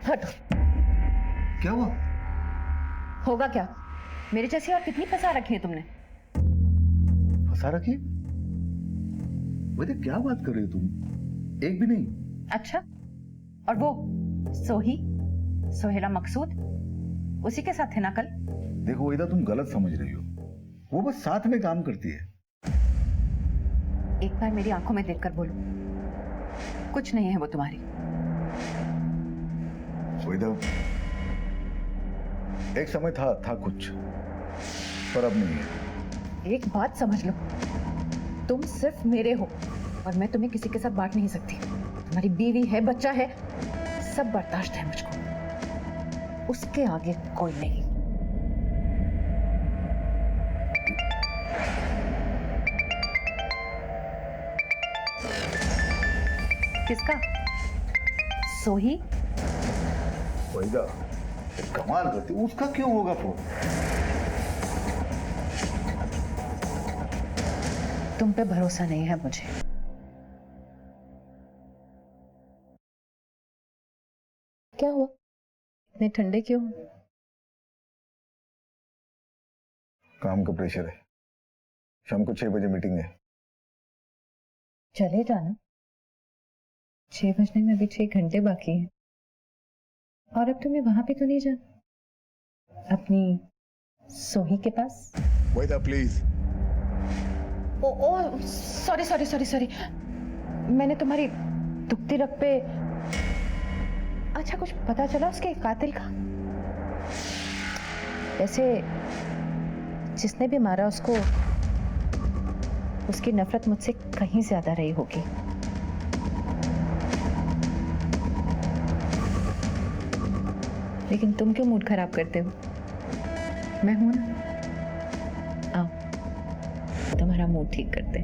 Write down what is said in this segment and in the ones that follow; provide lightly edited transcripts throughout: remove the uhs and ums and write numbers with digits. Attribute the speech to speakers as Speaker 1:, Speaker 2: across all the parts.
Speaker 1: हटो।
Speaker 2: क्या हुआ?
Speaker 1: होगा क्या, मेरे जैसी और कितनी फंसा रखी है तुमने।
Speaker 2: फंसा रखी? वैसे क्या बात कर रही हो तुम? एक भी नहीं।
Speaker 1: अच्छा, और वो सोहेला मकसूद, उसी के साथ थे ना कल?
Speaker 2: देखो वेदा, तुम गलत समझ रही हो। वो बस साथ में काम करती है।
Speaker 1: एक बार मेरी आंखों में देखकर बोलो, कुछ नहीं है वो तुम्हारी।
Speaker 2: वेदा, एक समय था कुछ, पर अब नहीं है।
Speaker 1: एक बात समझ लो, तुम सिर्फ मेरे हो और मैं तुम्हें किसी के साथ बांट नहीं सकती। तुम्हारी बीवी है, बच्चा है, सब बर्दाश्त है मुझको, उसके आगे कोई नहीं। किसका? सोही?
Speaker 2: वेदा, कमाल करती, उसका क्यों होगा फोन?
Speaker 1: तुम पे भरोसा नहीं है मुझे। क्या हुआ, इतने ठंडे क्यों?
Speaker 2: काम का प्रेशर है। शाम को 6 बजे मीटिंग है।
Speaker 1: चले जाना, 6 बजने में अभी 6 घंटे बाकी हैं। और अब तुम्हें वहां पे तो नहीं जाना, अपनी सोही के पास?
Speaker 2: Veda please.
Speaker 1: Oh sorry sorry sorry sorry, मैंने तुम्हारी दुखती रग पे। अच्छा, कुछ पता चला उसके कातिल का? वैसे जिसने भी मारा उसको, उसकी नफरत मुझसे कहीं ज्यादा रही होगी। लेकिन तुम क्यों मूड खराब करते हो? मैं हूं ना, आओ तुम्हारा मूड ठीक करते।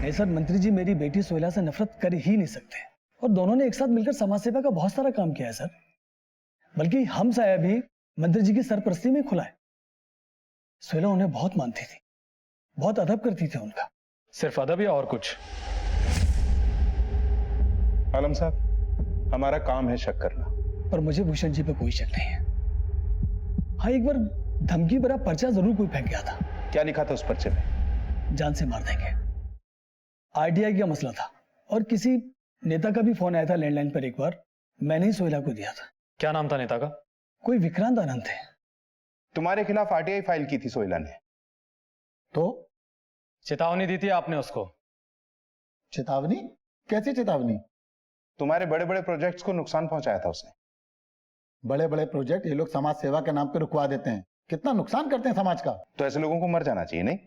Speaker 3: नहीं सर, मंत्री जी मेरी बेटी सोहेला से नफरत कर ही नहीं सकते, और दोनों ने एक साथ मिलकर समाज सेवा का बहुत सारा काम किया है सर। बल्कि हम साया भी मंत्री जी की सरपरस्ती में खुला है। सोहेला उन्हें बहुत मानती थी, बहुत अदब करती थी उनका।
Speaker 4: सिर्फ अदब या और कुछ?
Speaker 5: आलम साहब, हमारा काम है शक करना।
Speaker 3: पर मुझे भूषण जी पे कोई शक नहीं है। हाँ, एक बार धमकी भरा पर्चा जरूर कोई फेंक गया था।
Speaker 5: क्या लिखा था उस पर्चे में?
Speaker 3: जान से मार देंगे। आरटीआई का मसला था, और किसी नेता का भी फोन आया था लैंडलाइन पर। एक बार मैंने ही सोहेला को दिया था।
Speaker 4: क्या नाम था नेता का?
Speaker 3: कोई विक्रांत आनंद थे।
Speaker 5: तुम्हारे खिलाफ आरटीआई फाइल की थी सोहेला ने।
Speaker 3: तो
Speaker 4: चेतावनी दी थी आपने उसको?
Speaker 6: चेतावनी? कैसी चेतावनी?
Speaker 5: तुम्हारे बड़े बड़े प्रोजेक्ट्स को नुकसान पहुंचाया था उसने।
Speaker 6: बड़े बड़े प्रोजेक्ट ये लोग समाज सेवा के नाम पे रुकवा देते हैं। कितना नुकसान करते हैं समाज का।
Speaker 5: तो ऐसे लोगों को मर जाना चाहिए, नहीं?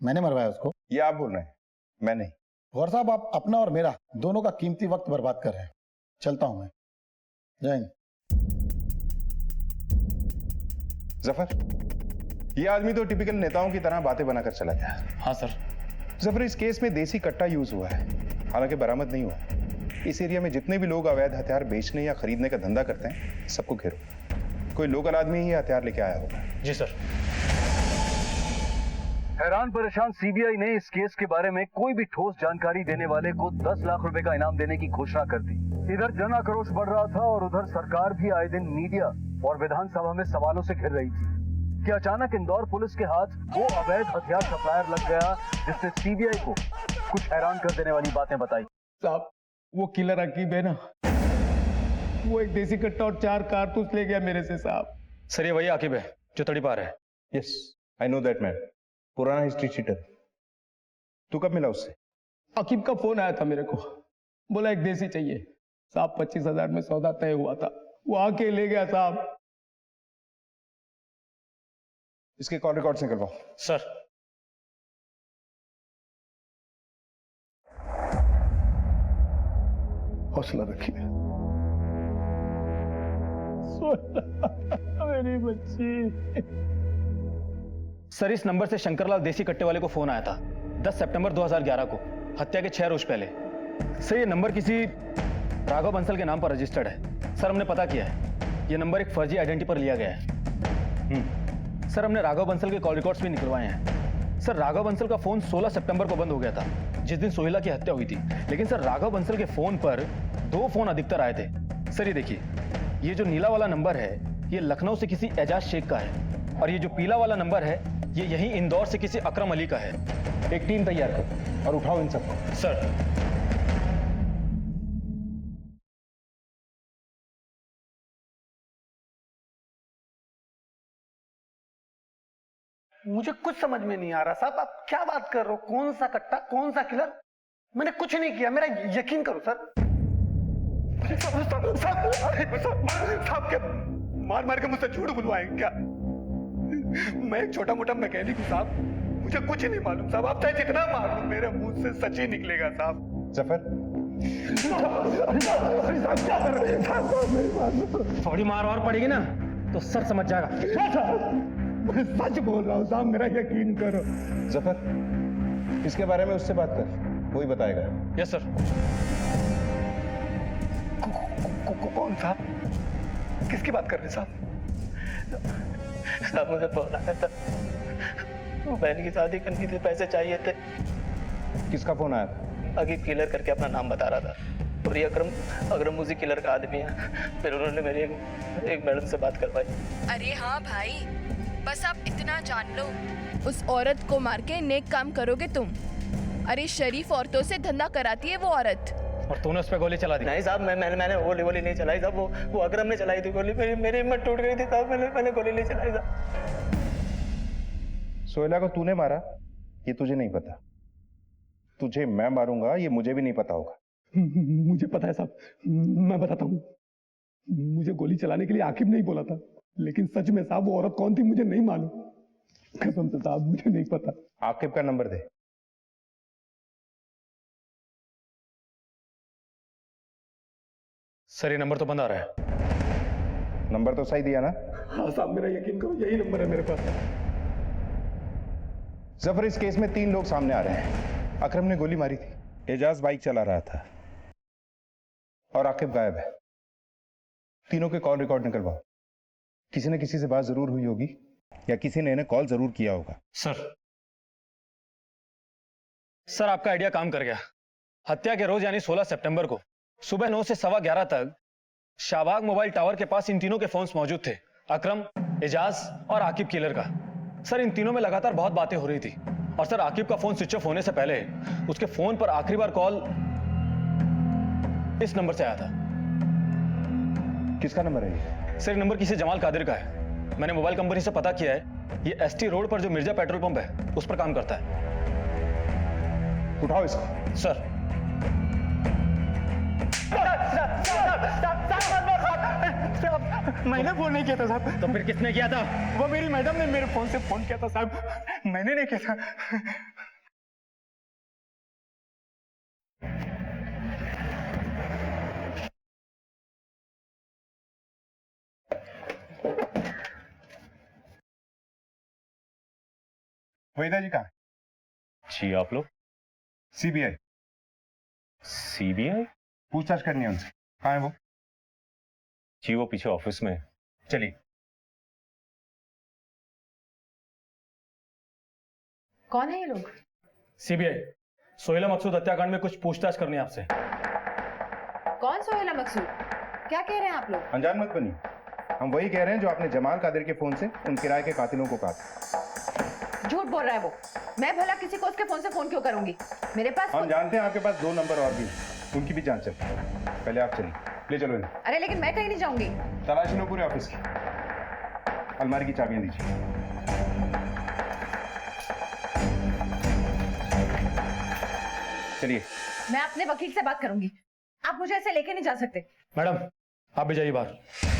Speaker 6: मैंने मरवाया उसको?
Speaker 5: ये आप बोल रहे हैं, मैं नहीं।
Speaker 6: गौर साहब, आप अपना और मेरा दोनों का कीमती वक्त बर्बाद कर रहे हैं। चलता हूं मैं। जय हिंद।
Speaker 5: जफर, ये आदमी तो टिपिकल नेताओं की तरह बातें बनाकर चला गया।
Speaker 4: हाँ सर।
Speaker 5: जफर, इस केस में देसी कट्टा यूज हुआ है, हालांकि बरामद नहीं हुआ। इस एरिया में जितने भी लोग अवैध हथियार बेचने या खरीदने का धंधा करते हैं, सबको घेरो। कोई लोकल आदमी ही हथियार लेके आया होगा।
Speaker 4: जी सर।
Speaker 7: हैरान परेशान सीबीआई ने इस केस के बारे में कोई भी ठोस जानकारी देने वाले को 10 लाख रुपए का इनाम देने की घोषणा कर दी। इधर जन आक्रोश बढ़ रहा था और उधर सरकार भी आए दिन मीडिया और विधानसभा में सवालों से घिर रही थी कि अचानक इंदौर पुलिस के हाथ वो अवैध हथियार सप्लायर लग गया जिसने सीबीआई को कुछ हैरान कर देने वाली बातें बताई।
Speaker 8: साहब, वो किलर अकीब है ना, वो एक देसी कट्टा और 4 कारतूस ले गया मेरे से साहब।
Speaker 4: सर, ये वही आकिब है जो तड़ीपार है।
Speaker 5: Yes, I know that man, पुराना हिस्ट्री चीटर। तू कब मिला उससे?
Speaker 8: अकीब का फोन आया था मेरे को, बोला एक देसी चाहिए साहब। 25,000 में सौदा तय हुआ था, वो आके ले गया साहब।
Speaker 5: इसके कॉल रिकॉर्ड्स निकलवाओ।
Speaker 4: सर।
Speaker 2: हौसला रखिए।
Speaker 8: मेरी बच्ची।
Speaker 4: सर, इस नंबर से शंकरलाल देसी कट्टे वाले को फोन आया था 10 सितंबर 2011 को, हत्या के 6 रोज पहले। सर, ये नंबर किसी राघव बंसल के नाम पर रजिस्टर्ड है। सर, हमने पता किया है, ये नंबर एक फर्जी आइडेंटिटी पर लिया गया है। सर, हमने राघव बंसल के कॉल रिकॉर्ड्स भी निकलवाए हैं। सर राघव बंसल का फोन 16 सितंबर को बंद हो गया था, जिस दिन सोहेला की हत्या हुई थी। लेकिन सर राघव बंसल के फोन पर 2 फोन अधिकतर आए थे। सर ये देखिए, ये जो नीला वाला नंबर है ये लखनऊ से किसी एजाज शेख का है, और ये जो पीला वाला नंबर है ये यहीं इंदौर से किसी अकरम अली का है।
Speaker 5: एक टीम तैयार कर और उठाओ इन सबको।
Speaker 4: सर
Speaker 9: मुझे कुछ समझ में नहीं आ रहा साहब, आप क्या बात कर रहे हो? कौन सा कट्टा, कौन सा किलर? मैंने कुछ नहीं किया, मेरा यकीन करो सर। साहब क्या मार मार के मुझसे झूठ बुलवाएंगे क्या? मैं एक छोटा मोटा मैकेनिक हूँ साहब, मुझे कुछ नहीं मालूम साहब। आप चाहे जितना मार लो मेरे मुंह से सच ही निकलेगा साहब।
Speaker 5: जफर,
Speaker 4: थोड़ी मार और पड़ेगी ना तो सच समझ जाएगा।
Speaker 8: मैं सच बोल रहा हूँ साहब, मेरा यकीन करो।
Speaker 5: जफर, इसके बारे में उससे बात कर, वही बताएगा।
Speaker 4: Yes sir.
Speaker 9: कौन साहब? किसकी बात कर रहे साहब? साहब मुझे फोन आया था, बहन की शादी करनी थी, पैसे चाहिए थे।
Speaker 5: किसका फोन आया था?
Speaker 9: अगीब किलर करके अपना नाम बता रहा था, और ये अकरम मुझी किलर का आदमी है। फिर उन्होंने मेरी एक मैडम से बात करवाई।
Speaker 10: अरे हाँ भाई, बस आप इतना जान लो, उस औरत को मार के नेक काम करोगे तुम। अरे शरीफ औरतों से धंधा कराती है वो औरत।
Speaker 4: और तूने उस पर गोली चला दी?
Speaker 9: नहीं साहब, मैंने गोली नहीं चलाई साहब, वो अकरम ने चलाई थी गोली। मेरी हिम्मत टूट गई थी साहब, मैंने गोली नहीं चलाई साहब।
Speaker 5: सोहेला को तूने मारा ये तुझे नहीं पता, तुझे मैं मारूंगा ये मुझे भी नहीं पता होगा।
Speaker 8: मुझे पता है साहब, मैं बताता हूँ। मुझे गोली चलाने के लिए आकिब नहीं बोला था, लेकिन सच में साहब वो औरत कौन थी मुझे नहीं मालूम। कसम से साहब मुझे नहीं पता।
Speaker 5: आकिब का नंबर दे।
Speaker 4: सर ये नंबर तो बंद आ रहा है।
Speaker 5: नंबर तो सही दिया ना?
Speaker 8: हाँ साहब, मेरा यकीन करो यही नंबर है मेरे पास।
Speaker 5: जफर, इस केस में 3 लोग सामने आ रहे हैं। अकरम ने गोली मारी थी, एजाज बाइक चला रहा था, और आकिब गायब है। तीनों के कॉल रिकॉर्ड निकलवाओ। किसी न किसी से बात जरूर हुई होगी, या किसी ने इन्हें कॉल जरूर किया होगा।
Speaker 4: सर आपका आइडिया काम कर गया। हत्या के रोज यानी 16 सितंबर को सुबह 9 से 11:15 तक शाहबाग मोबाइल टावर के पास इन तीनों के फोन्स मौजूद थे, अकरम, एजाज और आकिब किलर का। सर इन तीनों में लगातार बहुत बातें हो रही थी, और सर आकिब का फोन स्विच ऑफ होने से पहले उसके फोन पर आखिरी बार कॉल इस नंबर से आया था।
Speaker 5: किसका नंबर है ये?
Speaker 4: सर नंबर किसी जमाल कादिर का है। मैंने मोबाइल कंपनी से पता किया है, ये एसटी रोड पर जो मिर्जा पेट्रोल पंप है उस पर काम करता है।
Speaker 5: उठाओ इसको।
Speaker 4: सर
Speaker 9: मैंने फोन नहीं किया था साहब।
Speaker 4: तो फिर किसने किया था?
Speaker 9: वो मेरी मैडम ने मेरे फोन से फोन किया था साहब, मैंने नहीं किया था।
Speaker 5: वहीदा जी कहाँ है?
Speaker 4: जी आप लोग?
Speaker 5: सीबीआई।
Speaker 4: सीबीआई?
Speaker 5: पूछताछ करनी है उनसे। कहाँ है वो?
Speaker 4: जी वो पीछे ऑफिस में।
Speaker 5: चलिए।
Speaker 1: कौन है ये लोग?
Speaker 4: सीबीआई। सोहेला मकसूद हत्याकांड में कुछ पूछताछ करनी है आपसे।
Speaker 1: कौन सोहेला मकसूद? क्या कह रहे हैं आप लोग?
Speaker 5: अनजान मत बनिए, हम वही कह रहे हैं जो आपने जमाल कादिर के फोन से उन किराए के कातिलों को कहा।
Speaker 1: झूठ बोल रहा है वो। मैं भला किसी को उसके फोन से फोन क्यों करूंगी? मेरे पास
Speaker 5: हम जानते हैं आपके पास 2 नंबर और भी, उनकी भी जांच चलती है। पहले आप चलिए, ले चलो इन्हें।
Speaker 1: अरे लेकिन मैं कहीं नहीं जाऊंगी।
Speaker 5: तलाशी लो पूरे ऑफिस की। अलमारी की चाबियां दीजिए। चलिए।
Speaker 1: मैं अपने वकील से बात करूंगी, आप मुझे ऐसे लेके नहीं जा सकते।
Speaker 4: मैडम आप भी जाइए बाहर।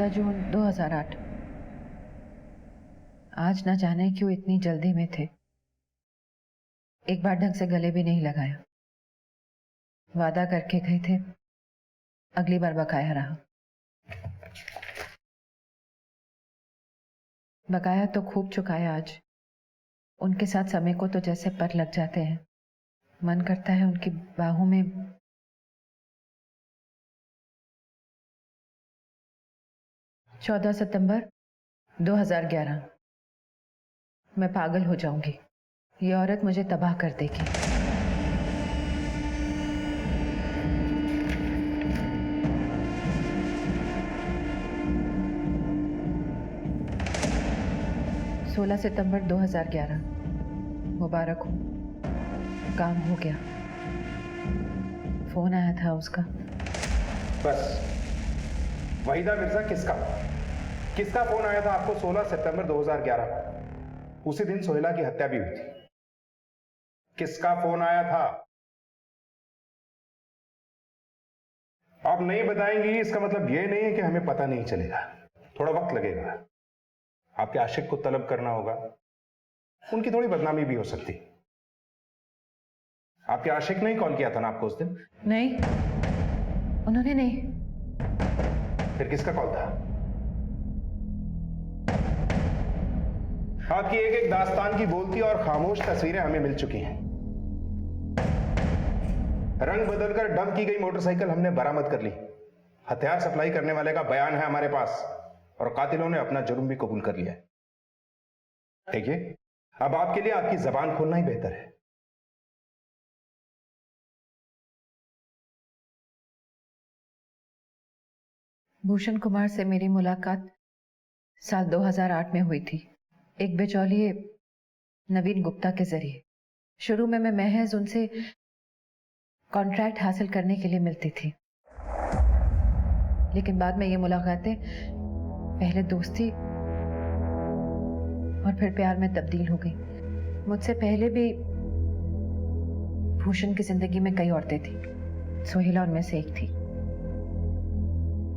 Speaker 1: जून 2008। आज न जाने क्यों इतनी जल्दी में थे। एक बार ढंग से गले भी नहीं लगाया। वादा करके गए थे, अगली बार बकाया रहा। बकाया तो खूब चुकाया आज। उनके साथ समय को तो जैसे पर लग जाते हैं, मन करता है उनकी बाहों में 14 सितंबर 2011। मैं पागल हो जाऊंगी, ये औरत मुझे तबाह कर देगी। सोलह सितंबर 2011। मुबारक हो, काम हो गया। फोन आया था उसका।
Speaker 5: बस वहीदा मिर्जा किसका फोन आया था आपको 16 सितंबर 2011? उसी दिन सोहेला की हत्या भी हुई थी। किसका फोन आया था? आप नहीं बताएंगी इसका मतलब यह नहीं है कि हमें पता नहीं चलेगा। थोड़ा वक्त लगेगा। आपके आशिक को तलब करना होगा, उनकी थोड़ी बदनामी भी हो सकती। आपके आशिक ने ही कॉल किया था ना आपको उस दिन?
Speaker 1: नहीं, उन्होंने नहीं।
Speaker 5: फिर किसका कॉल था? आपकी एक एक दास्तान की बोलती और खामोश तस्वीरें हमें मिल चुकी हैं। रंग बदलकर डंप की गई मोटरसाइकिल हमने बरामद कर ली। हथियार सप्लाई करने वाले का बयान है हमारे पास और कातिलों ने अपना जुर्म भी कबूल कर लिया है। देखिए, अब आपके लिए आपकी जबान खोलना ही बेहतर है।
Speaker 1: भूषण कुमार से मेरी मुलाकात साल 2008 में हुई थी, एक बिचौलिए नवीन गुप्ता के जरिए। शुरू में मैं महज उनसे कॉन्ट्रैक्ट हासिल करने के लिए मिलती थी, लेकिन बाद में ये मुलाकातें पहले दोस्ती और फिर प्यार में तब्दील हो गई। मुझसे पहले भी भूषण की जिंदगी में कई औरतें थी, सोहेला उनमें से एक थी।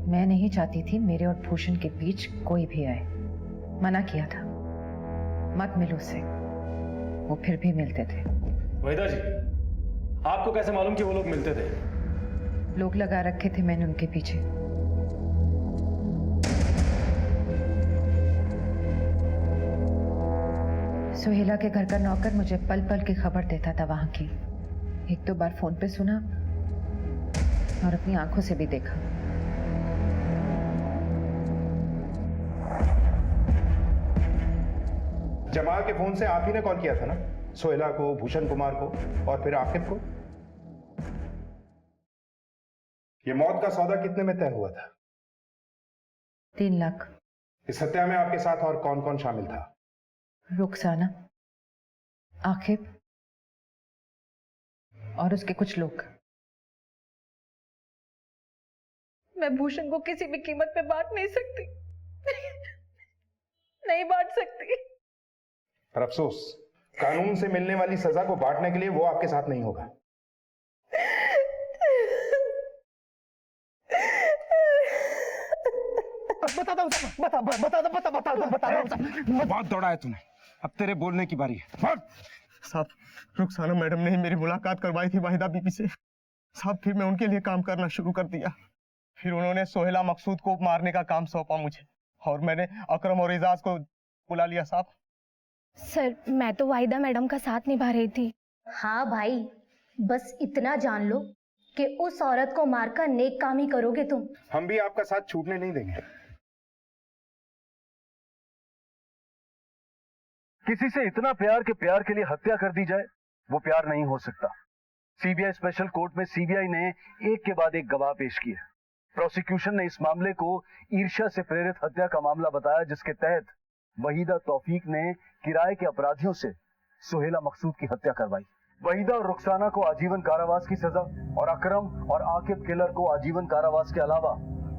Speaker 1: मैं नहीं चाहती थी मेरे और भूषण के बीच कोई भी आए। मना किया था, मत मिलो उससे। वो फिर भी मिलते थे।
Speaker 4: वहीदा जी, आपको कैसे मालूम कि वो लोग मिलते थे?
Speaker 1: लोग लगा रखे थे मैंने उनके पीछे। सोहेला के घर का नौकर मुझे पल पल की खबर देता था वहां की। एक दो बार फोन पे सुना और अपनी आंखों से भी देखा।
Speaker 5: जमाल के फोन से आप ही ने कॉल किया था ना सोहेला को, भूषण कुमार को और फिर आकिब को? ये मौत का सौदा कितने में तय हुआ था?
Speaker 1: 3 लाख।
Speaker 5: इस हत्या में आपके साथ और कौन कौन शामिल था?
Speaker 1: रुखसाना, आकिब और उसके कुछ लोग। मैं भूषण को किसी भी कीमत पे बांट नहीं सकती। नहीं बांट सकती।
Speaker 5: पर अफसोस, कानून से मिलने वाली सजा को बांटने के लिए वो आपके साथ नहीं होगा।
Speaker 9: बहुत दौड़ा है तूने, अब तेरे बोलने की बारी है।
Speaker 11: साहब, रुखसाना मैडम ने ही मेरी मुलाकात करवाई थी वाहिदा बीबी से। साहब, फिर मैं उनके लिए काम करना शुरू कर दिया। फिर उन्होंने सोहेला मकसूद को मारने का काम सौंपा मुझे और मैंने अकरम और एजाज को बुला लिया। साहब
Speaker 12: सर, मैं तो वाहिदा मैडम का साथ निभा रही थी।
Speaker 13: हाँ भाई, बस इतना जान लो कि उस औरत को मारकर नेक काम ही करोगे तुम।
Speaker 5: हम भी आपका साथ छूटने नहीं देंगे।
Speaker 7: किसी से इतना प्यार के प्यार के लिए हत्या कर दी जाए, वो प्यार नहीं हो सकता। सीबीआई स्पेशल कोर्ट में सीबीआई ने एक के बाद एक गवाह पेश किए। प्रोसिक्यूशन ने इस मामले को ईर्ष्या से प्रेरित हत्या का मामला बताया, जिसके तहत वहीदा तौफीक ने किराए के अपराधियों से सोहेला मकसूद की हत्या करवाई। वहीदा और रुखसाना को आजीवन कारावास की सजा और अकरम और आकिब किलर को आजीवन कारावास के अलावा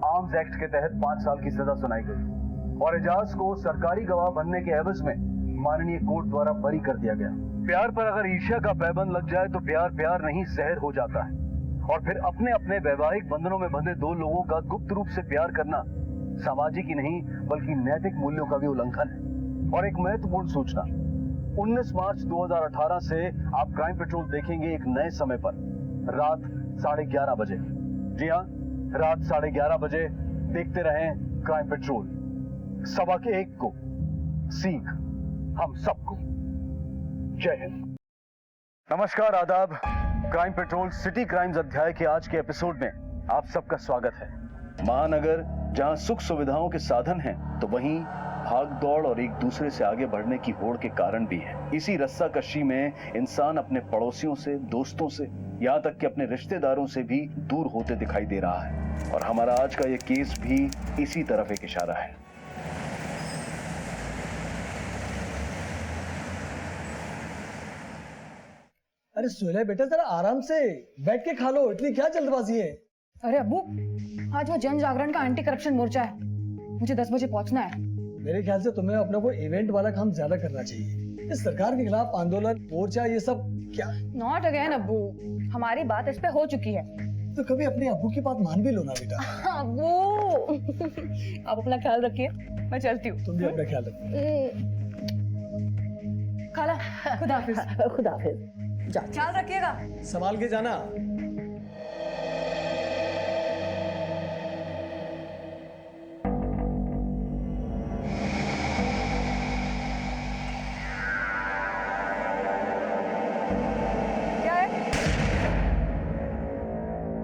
Speaker 7: आर्म्स एक्ट के तहत 5 साल की सजा सुनाई गई और एजाज को सरकारी गवाह बनने के एवज में माननीय कोर्ट द्वारा बरी कर दिया गया। प्यार पर अगर ईर्ष्या का पैबंद लग जाए तो प्यार प्यार नहीं जहर हो जाता है और फिर अपने अपने वैवाहिक बंधनों में बंधे दो लोगों का गुप्त रूप से प्यार करना सामाजिक ही नहीं बल्कि नैतिक मूल्यों का भी उल्लंघन है। और एक महत्वपूर्ण सूचना, 19 मार्च 2018 से आप क्राइम पेट्रोल देखेंगे एक नए समय पर, रात 11:30 बजे। जी हाँ, रात 11:30 बजे देखते रहें क्राइम पेट्रोल। 1:15 को सीख हम सबको। जय हिंद। नमस्कार, आदाब। क्राइम पेट्रोल सिटी क्राइम्स अध्याय के आज के एपिसोड में आप सबका स्वागत है। महानगर जहां सुख सुविधाओं के साधन हैं, तो वहीं भाग दौड़ और एक दूसरे से आगे बढ़ने की होड़ के कारण भी है। इसी रस्साकशी में इंसान अपने पड़ोसियों से, दोस्तों से, यहाँ तक कि अपने रिश्तेदारों से भी दूर होते दिखाई दे रहा है। और हमारा आज का ये केस भी इसी तरफ एक इशारा है।
Speaker 3: अरे सोहेला बेटा जरा आराम से बैठ के खा लो, इतनी क्या जल्दबाजी है?
Speaker 1: अरे अब्बू, आज वो जन जागरण का एंटी करप्शन मोर्चा है, मुझे 10 बजे पहुंचना है।
Speaker 3: मेरे ख्याल से तुम्हें अपने को इवेंट वाला काम ज्यादा करना चाहिए। इस सरकार के खिलाफ आंदोलन, मोर्चा, ये सब क्या?
Speaker 1: नॉट अगेन अब्बू, हमारी बात इस पे हो चुकी है।
Speaker 3: तो कभी अपने अब्बू की बात मान भी लो ना बेटा।
Speaker 1: अब्बू आप अपना ख्याल रखिए, मैं चलती हूँ।
Speaker 3: तुम भी अपना ख्याल रखो।
Speaker 1: खाला, खुदा हाफिज।
Speaker 14: खुदा हाफिज, जा।
Speaker 1: ख्याल रखिएगा।
Speaker 3: संभाल के जाना।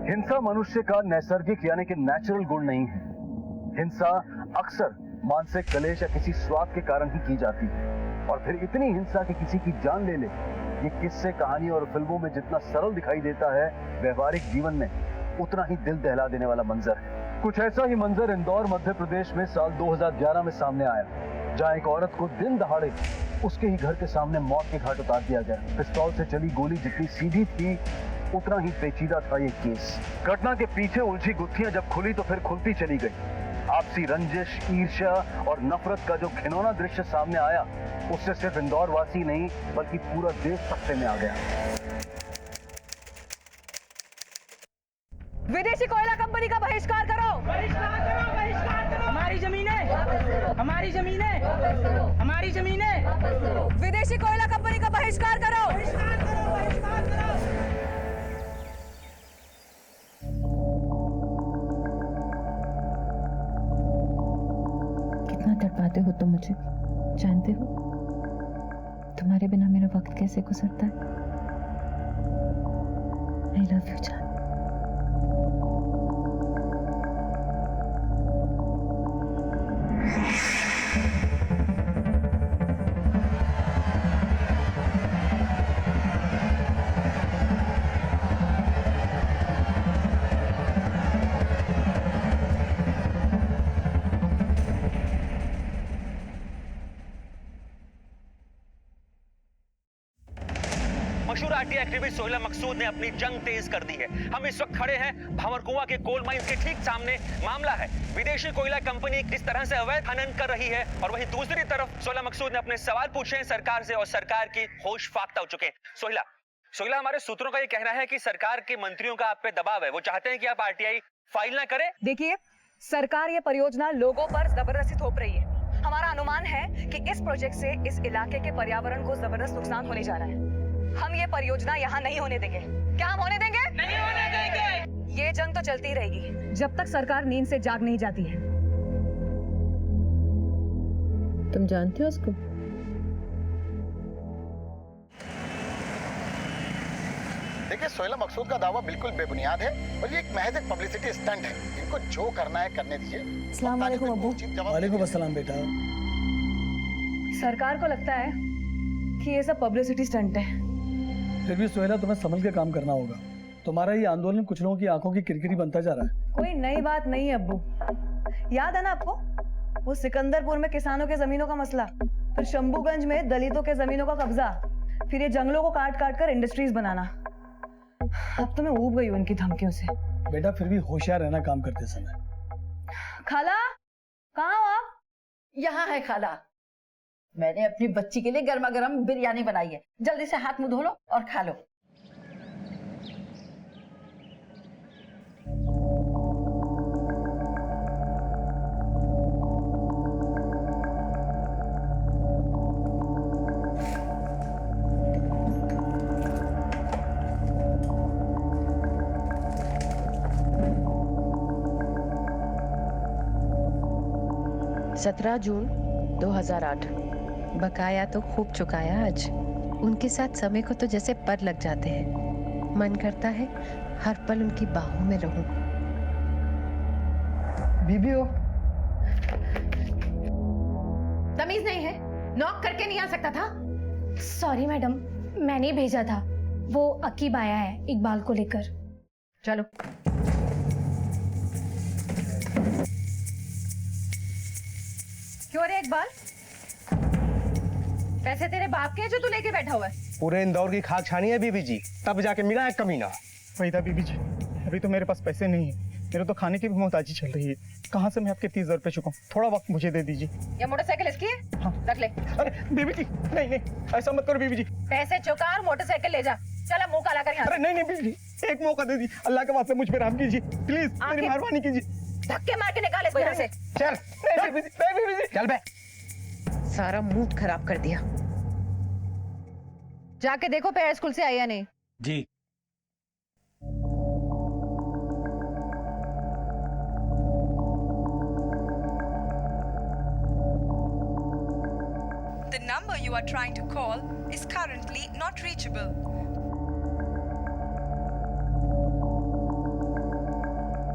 Speaker 7: हिंसा मनुष्य का नैसर्गिक यानी कि नेचुरल गुण नहीं है। हिंसा अक्सर मानसिक कलेश या किसी स्वार्थ के कारण ही की जाती है। और फिर इतनी हिंसा कि किसी की जान ले ले, ये किस्से, कहानी और फिल्मों में जितना सरल दिखाई देता है, व्यवहारिक जीवन में उतना ही दिल दहला देने वाला मंजर है। कुछ ऐसा ही मंजर इंदौर, मध्य प्रदेश में साल 2011 में सामने आया, जहां एक औरत को दिन दहाड़े उसके ही घर के सामने मौत के घाट उतार दिया गया। पिस्तौल से चली गोली जितनी सीधी थी, उतना ही पेचीदा था ये केस। घटना के पीछे उलझी गुत्थियां जब खुली तो फिर खुलती चली गई। आपसी रंजिश, ईर्ष्या और नफरत का जो घिनौना दृश्य सामने आया, उससे सिर्फ इंदौर वासी नहीं बल्कि पूरा देश सख्ते में आ गया।
Speaker 1: विदेशी कोयला कंपनी का बहिष्कार करो।
Speaker 14: बहिष्कार करो, बहिष्कार करो। हमारी जमीनें, हमारी जमीनें, हमारी जमीनें।
Speaker 1: विदेशी कोयला कंपनी का बहिष्कार करो।
Speaker 14: बहिष्कार करो, बहिष्कार करो।
Speaker 1: कितना तड़पाते हो तुम मुझे, जानते हो? तुम्हारे बिना मेरा वक्त कैसे गुजरता है। आई लव यू जान।
Speaker 15: मशहूर आरटीआई एक्टिविस्ट सोहेला मकसूद ने अपनी जंग तेज कर दी है। हम इस वक्त खड़े हैं भावरकुआं के कोल माइंस के ठीक सामने। मामला है विदेशी कोयला कंपनी किस तरह से अवैध खनन कर रही है, और वहीं दूसरी तरफ सोहेला मकसूद ने अपने सवाल पूछे हैं सरकार से, और सरकार की होश फाख्ता हो चुके हैं। सोहेला, हमारे सूत्रों का ये कहना है कि सरकार के मंत्रियों का आप पे दबाव है, वो चाहते हैं कि आप आरटीआई फाइल ना करें।
Speaker 1: देखिए, सरकार ये परियोजना लोगों पर जबरदस्ती थोप रही है। हमारा अनुमान है कि इस प्रोजेक्ट से इस इलाके के पर्यावरण को जबरदस्त नुकसान होने जा रहा है। हम ये परियोजना यहाँ नहीं होने देंगे। क्या हम होने देंगे?
Speaker 14: नहीं होने देंगे।
Speaker 1: ये जंग तो चलती रहेगी जब तक सरकार नींद से जाग नहीं जाती है।
Speaker 14: तुम जानते हो उसको?
Speaker 6: देखिए, सोहेला मकसूद का दावा बिल्कुल बेबुनियाद है और ये एक महज एक पब्लिसिटी स्टंट है। इनको जो करना है करने दीजिए।
Speaker 1: अस्सलाम वालेकुम अब्बू।
Speaker 3: वालेकुम अस्सलाम बेटा।
Speaker 1: सरकार को लगता है कि ये सब पब्लिसिटी स्टंट है।
Speaker 3: फिर भी सोहेला तुम्हें संभल के काम करना होगा। तुम्हारा ये आंदोलन कुछ लोगों की आंखों की किरकिरी बनता जा रहा है।
Speaker 1: कोई नई बात नहीं है अब्बू। याद है ना आपको, वो सिकंदरपुर में किसानों के जमीनों का मसला, फिर शंभूगंज में दलितों के जमीनों का कब्जा, फिर ये जंगलों को काट काट कर इंडस्ट्रीज बनाना। अब तो मैं ऊब गई हूँ इनकी धमकियों से।
Speaker 3: बेटा फिर भी होशियार रहना काम करते समय।
Speaker 1: खाला, कहाँ हो आप?
Speaker 14: यहाँ है खाला। मैंने अपनी बच्ची के लिए गर्मा गर्म बिरयानी बनाई है, जल्दी से हाथ मुंह धो लो और खा लो।
Speaker 16: 17 जून 2008। बकाया तो खूब चुकाया आज। उनके साथ समय को तो जैसे पर लग जाते हैं। मन करता है हर पल उनकी बाहों में रहूं।
Speaker 1: बीबी हो, तमीज नहीं है? नॉक करके नहीं आ सकता था?
Speaker 13: सॉरी मैडम, मैंने ही भेजा था। वो अकीब आया है इकबाल को लेकर।
Speaker 1: चलो। क्यों रे इकबाल, पैसे तेरे बाप के हैं जो तू लेके बैठा हुआ है?
Speaker 11: पूरे इंदौर की खाक छानी है बीबी जी, तब जाके मिला है कमीना।
Speaker 17: वहीदा बीबी जी, अभी तो मेरे पास पैसे नहीं है, मेरे तो खाने की भी मोहताजी चल रही है। कहाँ से मैं आपके 30,000 रुपए चुकाऊं? थोड़ा वक्त मुझे दे दीजिए।
Speaker 1: ये मोटरसाइकिल इसकी है? हाँ। रख ले।
Speaker 17: अरे बीबी जी, नहीं नहीं, ऐसा मत करो बीबी जी।
Speaker 1: पैसे चुका और मोटरसाइकिल ले जा। चला मुंह काला कर यहाँ से।
Speaker 17: अरे नहीं नहीं बीबी जी, एक मौका दे दीजिए, अल्लाह के वास्ते मुझ पे रहम कीजिए प्लीज, मेरी मेहरबानी कीजिए।
Speaker 1: धक्के मार के निकाल इसको यहाँ से।
Speaker 17: चल। नहीं बीबी जी, नहीं बीबी जी।
Speaker 16: चल बे। सारा मूड खराब कर दिया।
Speaker 1: जाके देखो पैर स्कूल से आई या नहीं।
Speaker 4: जी।
Speaker 18: The number you are trying to call is currently not reachable.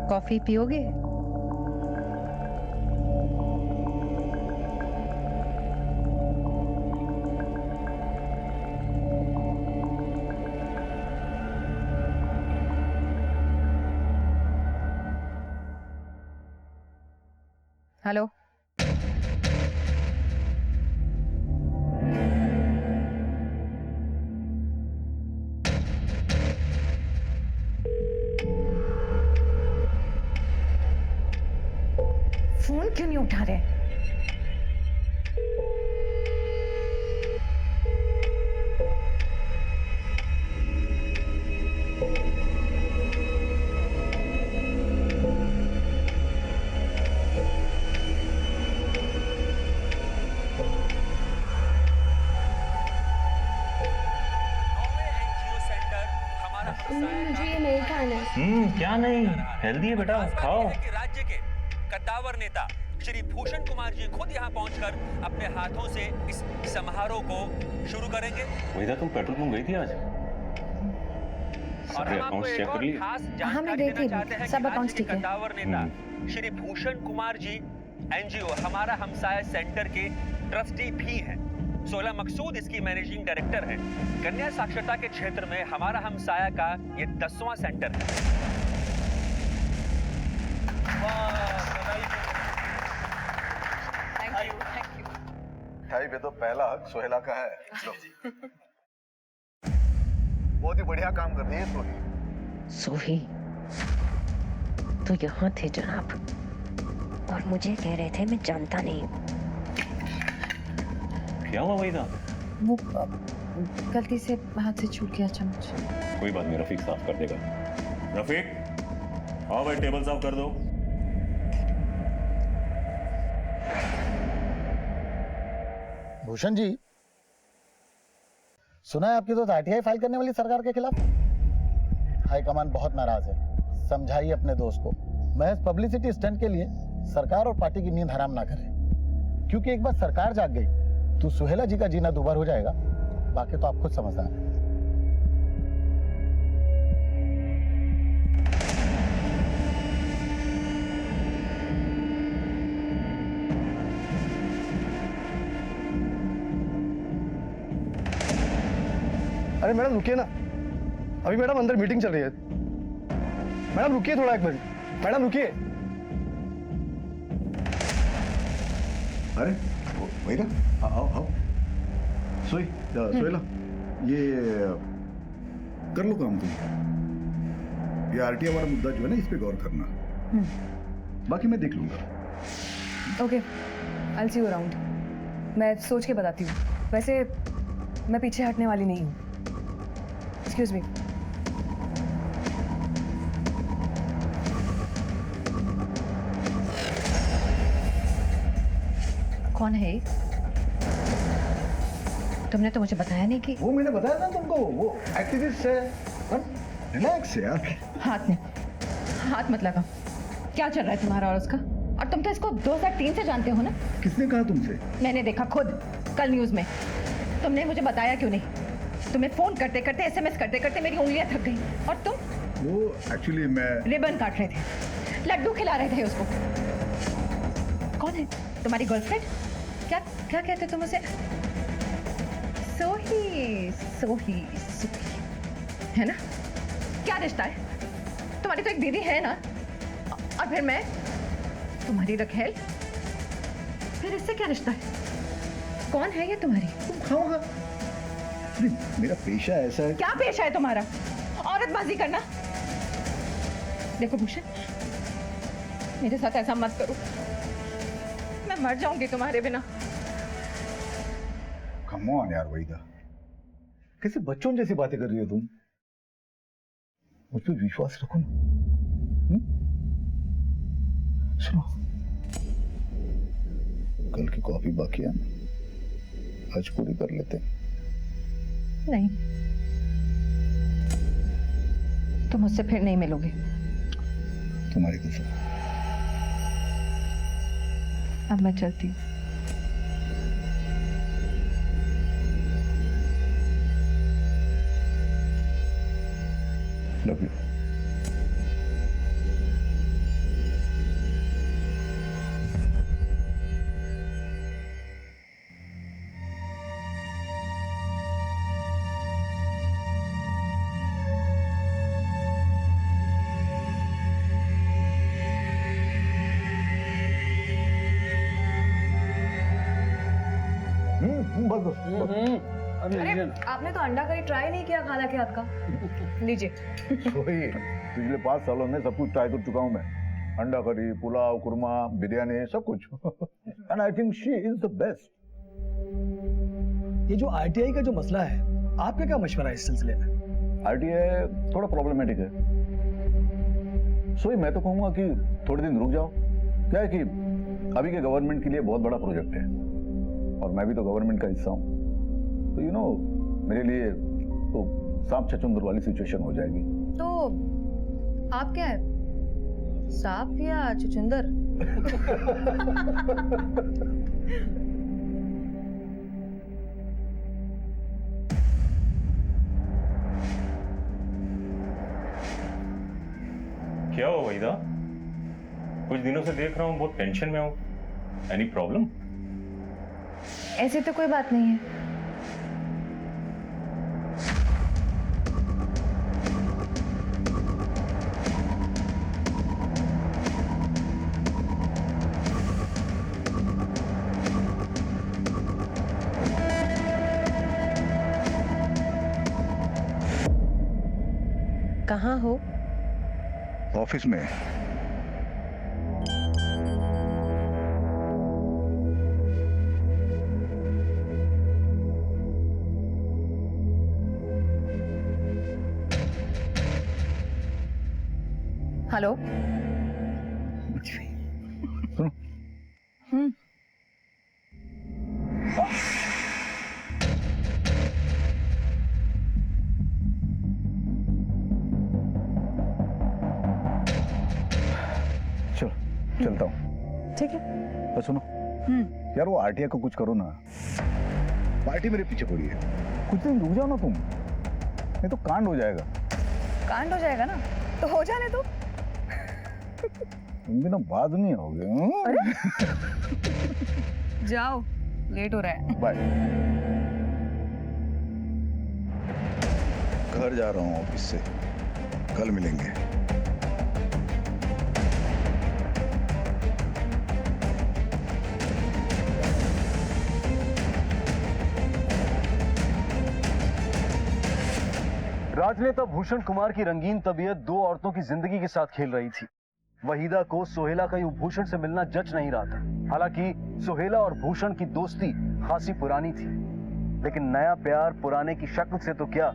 Speaker 16: Coffee पियोगे?
Speaker 1: हेलो, फोन क्यों नहीं उठा रहे?
Speaker 12: मुझे ये नहीं खाना है।
Speaker 15: क्या नहीं, हेल्दी है बेटा, खाओ। राज्य के कद्दावर नेता श्री भूषण कुमार जी खुद यहाँ पहुंचकर अपने हाथों से इस समारोह को शुरू करेंगे।
Speaker 19: वहीदा, तुम पेट्रोल पंप गई थी आज?
Speaker 15: और हम आपको एक और खास जानकारी देना चाहते हैं कि राज्य के कद्दावर नेता श्री भूषण कुमार जी एनजीओ हमारा हमसाया सेंटर के ट्रस्टी भी हैं। सोहेला मकसूद इसकी मैनेजिंग डायरेक्टर है। कन्या साक्षरता के क्षेत्र में हमारा हमसाया का ये 10वां सेंटर है।
Speaker 2: भाई पे तो पहला हक सोहेला का है। बहुत ही बढ़िया काम कर रही है सोही।
Speaker 16: सोही तो यहाँ थे जनाब, और मुझे कह रहे थे मैं जानता नहीं।
Speaker 19: क्या हुआ वहीदा?
Speaker 1: वो गलती से हाथ से छूट गया चम्मच।
Speaker 19: कोई बात नहीं, रफीक साफ कर देगा। रफीक, आओ भाई, टेबल साफ कर दो।
Speaker 6: भूषण जी, सुना है आपकी तो आरटीआई फाइल करने वाली सरकार के खिलाफ। हाईकमान बहुत नाराज है, समझाइए अपने दोस्त को महज पब्लिसिटी स्टंट के लिए सरकार और पार्टी की नींद हराम ना करे, क्योंकि एक बार सरकार जाग गई तो सुहेला जी का जीना दुबार हो जाएगा। बाकी तो आप खुद समझदार हैं।
Speaker 11: अरे मैडम रुकिए ना, अभी मैडम अंदर मीटिंग चल रही है। मैडम रुकिए थोड़ा, एक मिनट। मैडम रुकिए।
Speaker 2: अरे वहीदा, आओ आओ। सोहेला, ये कर लो काम तुम। ये आरटीआई वाला मुद्दा जो है ना, इस पे गौर करना। बाकी मैं देख लूंगा।
Speaker 20: Okay, I will see you around. मैं सोच के बताती हूँ। वैसे मैं पीछे हटने वाली नहीं हूँ। Excuse me.
Speaker 1: कौन है? तुमने तो मुझे बताया नहीं कि
Speaker 2: वो मैंने बताया ना तुमको, वो एक्टिविस्ट है। रिलैक्स यार।
Speaker 1: हाथ मत लगाओ। क्या चल रहा है तुम्हारा और उसका? और तुम तो इसको 2003 से जानते हो ना?
Speaker 2: किसने कहा तुमसे?
Speaker 1: मैंने देखा खुद कल न्यूज में। तुमने मुझे बताया क्यों नहीं? तुम्हें फोन करते करते, एसएमएस करते करते मेरी उंगलियां थक गई। और तुम?
Speaker 2: वो एक्चुअली मैं
Speaker 1: रिबन काट रहे थे, लड्डू खिला रहे थे उसको। कौन है तुम्हारी गर्लफ्रेंड? क्या क्या कहते तुम उसे? सोही सोही सोही है ना? क्या रिश्ता है? तुम्हारी तो एक दीदी है ना, और फिर मैं तुम्हारी रखेल, फिर इससे क्या रिश्ता है? कौन है ये तुम्हारी?
Speaker 2: तुम खाओगा? मेरा पेशा ऐसा है।
Speaker 1: क्या पेशा है तुम्हारा? औरतबाजी करना? देखो भूषण, मेरे साथ ऐसा मत करो, मैं मर जाऊंगी तुम्हारे बिना।
Speaker 2: कम ऑन यार वहीदा, कैसे बच्चों जैसी बातें कर रही हो तुम? मुझ पर विश्वास रखो ना। सुनो, कल की कॉफी बाकी है, आज पूरी कर लेते हैं।
Speaker 1: नहीं, तुम मुझसे फिर नहीं मिलोगे।
Speaker 2: तुम्हारी कसम।
Speaker 1: अब मैं चलती हूँ।
Speaker 2: Love you.
Speaker 20: अरे आपने तो अंडा करी ट्राई नहीं किया खाला के हाथ का। लीजिए।
Speaker 2: वही, पिछले 5 सालों में सब कुछ ट्राई कर चुका हूँ मैं। अंडा करी, पुलाव, कुरमा, बिरयानी, सब कुछ। And I think she is the best.
Speaker 3: ये जो आरटीआई का जो मसला है, आपका क्या मशवरा है इस सिलसिले में?
Speaker 2: आरटीआई थोड़ा प्रॉब्लमेटिक है, सो मैं तो कहूंगा कि थोड़े दिन रुक जाओ। क्या है कि अभी के गवर्नमेंट के लिए बहुत बड़ा प्रोजेक्ट है, और मैं भी तो गवर्नमेंट का हिस्सा हूँ, तो यू नो मेरे लिए तो सांप छछूंदर वाली सिचुएशन हो जाएगी।
Speaker 20: तो आप क्या है, सांप या छछूंदर?
Speaker 19: क्या हो वहीदा? कुछ दिनों से देख रहा हूँ बहुत टेंशन में हूँ। Any problem?
Speaker 20: ऐसी तो कोई बात नहीं है।
Speaker 16: कहाँ हो?
Speaker 2: ऑफिस में।
Speaker 20: हेलो।
Speaker 2: सुनो। चलो चलता हूँ।
Speaker 20: ठीक है।
Speaker 2: तो सुनो यार, वो आरटीआई को कुछ करो ना, पार्टी मेरे पीछे पड़ी है। कुछ दिन रुक जाओ ना तुम, नहीं तो कांड हो जाएगा।
Speaker 20: कांड हो जाएगा ना, तो हो जाने दो।
Speaker 2: तुम भी ना बाद में आओगे।
Speaker 20: अरे जाओ, लेट हो रहा है।
Speaker 2: बाय। घर जा रहा हूँ ऑफिस से, कल मिलेंगे।
Speaker 7: राजनेता भूषण कुमार की रंगीन तबीयत 2 औरतों की जिंदगी के साथ खेल रही थी। वहीदा को सोहेला का यूं भूषण से मिलना जच नहीं रहा था। हालांकि सोहेला और भूषण की दोस्ती खासी पुरानी थी, लेकिन नया प्यार पुराने की शक्ल से तो क्या,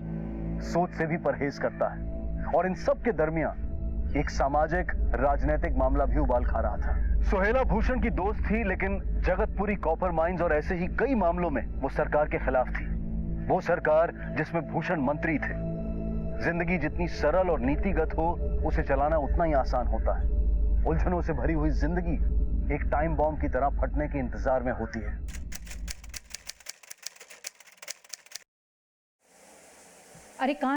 Speaker 7: सोच से भी परहेज करता है। और इन सब के दरमियान एक सामाजिक राजनीतिक मामला भी उबाल खा रहा था। सोहेला भूषण की दोस्त थी, लेकिन जगतपुरी कॉपर माइंस और ऐसे ही कई मामलों में वो सरकार के खिलाफ थी। वो सरकार जिसमें भूषण मंत्री थे। जिंदगी जितनी सरल और नीतिगत हो, उसे चलाना उतना ही आसान होता है। उलझनों से भरी हुई जिंदगी एक टाइम बॉम्ब की तरह फटने के इंतजार में होती है।
Speaker 1: अरे कहाँ